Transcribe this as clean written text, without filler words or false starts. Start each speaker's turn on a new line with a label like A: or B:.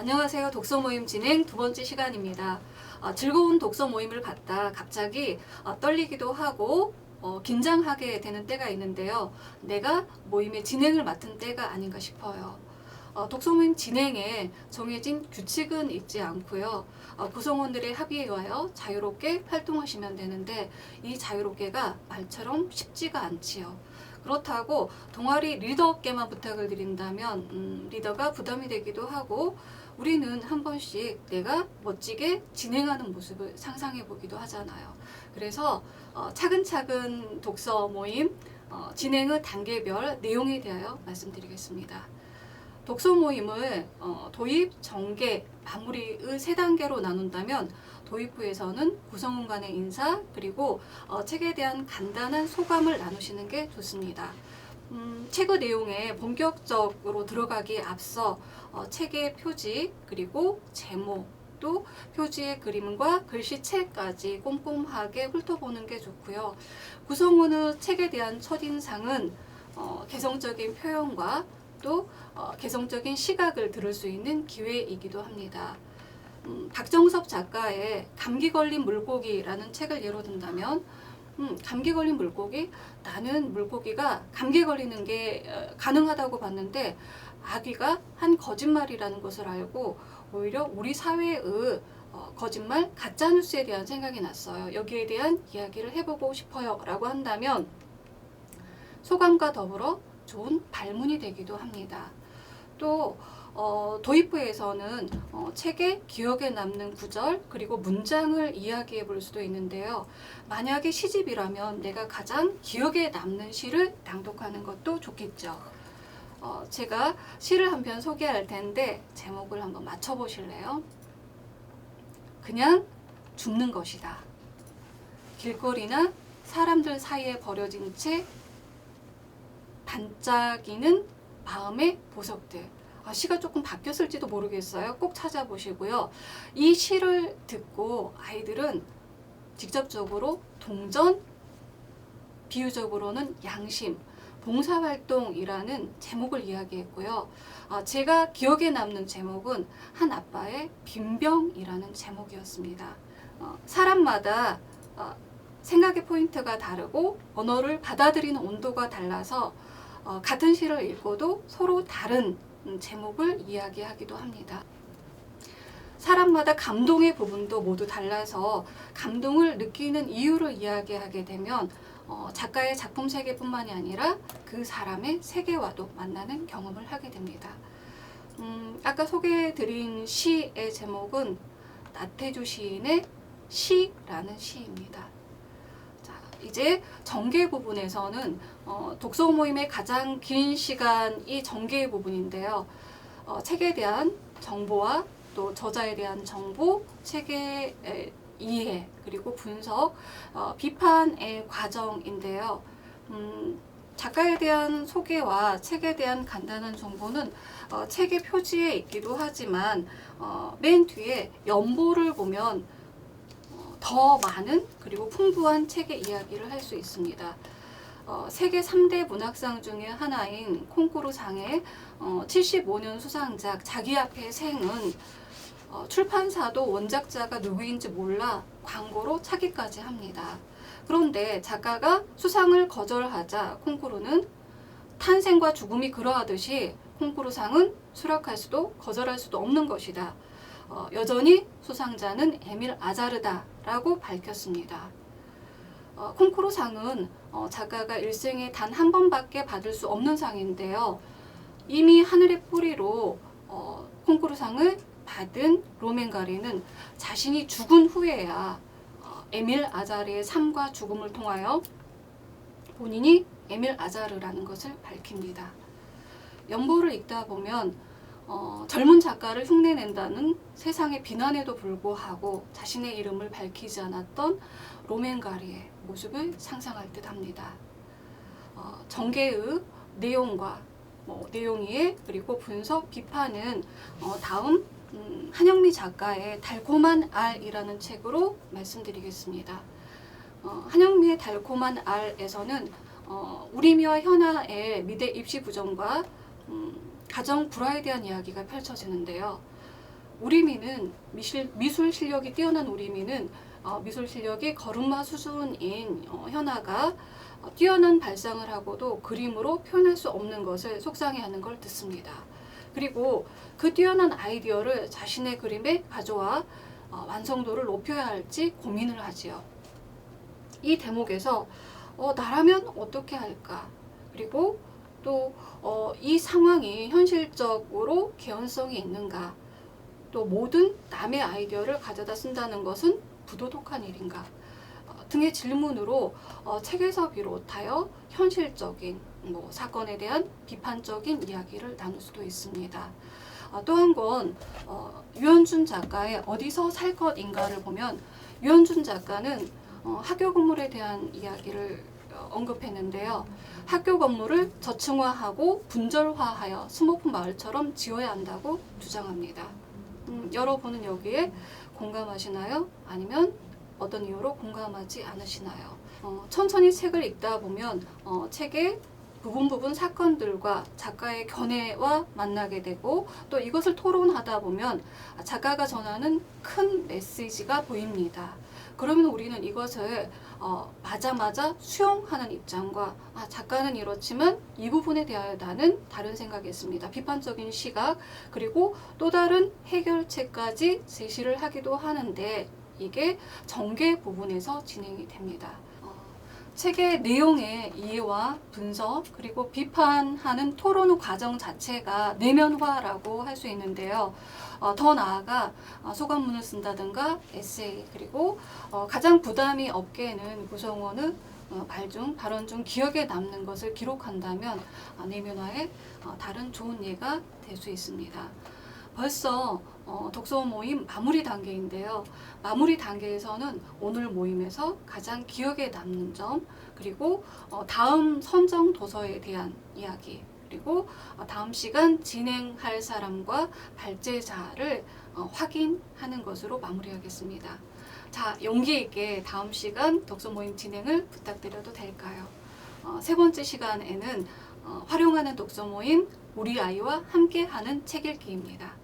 A: 안녕하세요. 독서 모임 진행 두 번째 시간입니다. 즐거운 독서 모임을 갖다 갑자기 떨리기도 하고 긴장하게 되는 때가 있는데요. 내가 모임의 진행을 맡은 때가 아닌가 싶어요. 독서 모임 진행에 정해진 규칙은 있지 않고요. 구성원들의 합의에 의하여 자유롭게 활동하시면 되는데 이 자유롭게가 말처럼 쉽지가 않지요. 그렇다고 동아리 리더께만 부탁을 드린다면 리더가 부담이 되기도 하고 우리는 한 번씩 내가 멋지게 진행하는 모습을 상상해 보기도 하잖아요. 그래서 차근차근 독서 모임 진행의 단계별 내용에 대하여 말씀드리겠습니다. 독서 모임을 도입, 전개, 마무리의 세 단계로 나눈다면 도입 후에서는 구성원 간의 인사 그리고 책에 대한 간단한 소감을 나누시는 게 좋습니다. 책의 내용에 본격적으로 들어가기에 앞서 책의 표지 그리고 제목 또 표지의 그림과 글씨체까지 꼼꼼하게 훑어보는 게 좋고요. 구성원의 책에 대한 첫인상은 개성적인 표현과 또 개성적인 시각을 들을 수 있는 기회이기도 합니다. 박정섭 작가의 감기 걸린 물고기라는 책을 예로 든다면 감기 걸린 물고기? 나는 물고기가 감기 걸리는 게 가능하다고 봤는데 아귀가 한 거짓말이라는 것을 알고 오히려 우리 사회의 거짓말, 가짜뉴스에 대한 생각이 났어요. 여기에 대한 이야기를 해보고 싶어요 라고 한다면 소감과 더불어 좋은 발문이 되기도 합니다. 또 도입부에서는 책의 기억에 남는 구절 그리고 문장을 이야기해 볼 수도 있는데요. 만약에 시집이라면 내가 가장 기억에 남는 시를 낭독하는 것도 좋겠죠. 제가 시를 한 편 소개할 텐데 제목을 한번 맞춰보실래요? 그냥 죽는 것이다. 길거리나 사람들 사이에 버려진 채 반짝이는 마음의 보석들. 시가 조금 바뀌었을지도 모르겠어요. 꼭 찾아보시고요. 이 시를 듣고 아이들은 직접적으로 동전, 비유적으로는 양심, 봉사활동이라는 제목을 이야기했고요. 제가 기억에 남는 제목은 한 아빠의 빈병이라는 제목이었습니다. 사람마다 생각의 포인트가 다르고 언어를 받아들이는 온도가 달라서 같은 시를 읽고도 서로 다른 제목을 이야기하기도 합니다. 사람마다 감동의 부분도 모두 달라서 감동을 느끼는 이유를 이야기하게 되면 작가의 작품 세계뿐만이 아니라 그 사람의 세계와도 만나는 경험을 하게 됩니다. 아까 소개해드린 시의 제목은 나태주 시인의 시라는 시입니다. 이제 전개 부분에서는 독서 모임의 가장 긴 시간이 전개 부분인데요. 책에 대한 정보와 또 저자에 대한 정보, 책의 이해, 그리고 분석, 비판의 과정인데요. 작가에 대한 소개와 책에 대한 간단한 정보는 책의 표지에 있기도 하지만 맨 뒤에 연보를 보면 더 많은 그리고 풍부한 책의 이야기를 할 수 있습니다. 세계 3대 문학상 중에 하나인 콩쿠르상의 75년 수상작 자기 앞의 생은 출판사도 원작자가 누구인지 몰라 광고로 차기까지 합니다. 그런데 작가가 수상을 거절하자 콩쿠르는 탄생과 죽음이 그러하듯이 콩쿠르상은 수락할 수도 거절할 수도 없는 것이다. 여전히 수상자는 에밀 아자르다라고 밝혔습니다. 콩쿠르상은 작가가 일생에 단 한 번밖에 받을 수 없는 상인데요. 이미 하늘의 뿌리로 콩쿠르상을 받은 로맨가리는 자신이 죽은 후에야 에밀 아자르의 삶과 죽음을 통하여 본인이 에밀 아자르라는 것을 밝힙니다. 연보를 읽다 보면 젊은 작가를 흉내낸다는 세상의 비난에도 불구하고 자신의 이름을 밝히지 않았던 로맨가리의 모습을 상상할 듯 합니다. 전개의 내용과 내용이해 그리고 분석, 비판은 다음 한영미 작가의 달콤한 알이라는 책으로 말씀드리겠습니다. 한영미의 달콤한 알에서는 우리미와 현아의 미대 입시 부정과 가정 불화에 대한 이야기가 펼쳐지는데요. 우리미는 미술 실력이 뛰어난 우리미는 미술 실력이 걸음마 수준인 현아가 뛰어난 발상을 하고도 그림으로 표현할 수 없는 것을 속상해하는 걸 듣습니다. 그리고 그 뛰어난 아이디어를 자신의 그림에 가져와 완성도를 높여야 할지 고민을 하지요. 이 대목에서 나라면 어떻게 할까? 그리고 또 이 상황이 현실적으로 개연성이 있는가? 또 모든 남의 아이디어를 가져다 쓴다는 것은 부도덕한 일인가? 등의 질문으로 책에서 비롯하여 현실적인 사건에 대한 비판적인 이야기를 나눌 수도 있습니다. 또 한 권 유현준 작가의 어디서 살 것인가를 보면 유현준 작가는 학교 건물에 대한 이야기를 언급했는데요. 학교 건물을 저층화하고 분절화하여 스모프 마을처럼 지어야 한다고 주장합니다. 여러분은 여기에 공감하시나요? 아니면 어떤 이유로 공감하지 않으시나요? 천천히 책을 읽다 보면 책의 부분 사건들과 작가의 견해와 만나게 되고 또 이것을 토론하다 보면 작가가 전하는 큰 메시지가 보입니다. 그러면 우리는 이것을 맞아 수용하는 입장과 작가는 이렇지만 이 부분에 대하여 나는 다른 생각이 있습니다. 비판적인 시각 그리고 또 다른 해결책까지 제시를 하기도 하는데 이게 전개 부분에서 진행이 됩니다. 책의 내용의 이해와 분석 그리고 비판하는 토론 과정 자체가 내면화라고 할 수 있는데요. 더 나아가 소감문을 쓴다든가 에세이 그리고 가장 부담이 없게는 구성원의 발언 중 기억에 남는 것을 기록한다면 내면화의 다른 좋은 예가 될 수 있습니다. 벌써 독서 모임 마무리 단계인데요. 마무리 단계에서는 오늘 모임에서 가장 기억에 남는 점 그리고 다음 선정 도서에 대한 이야기 그리고 다음 시간 진행할 사람과 발제자를 확인하는 것으로 마무리하겠습니다. 자, 용기 있게 다음 시간 독서 모임 진행을 부탁드려도 될까요? 세 번째 시간에는 활용하는 독서 모임 우리 아이와 함께하는 책 읽기입니다.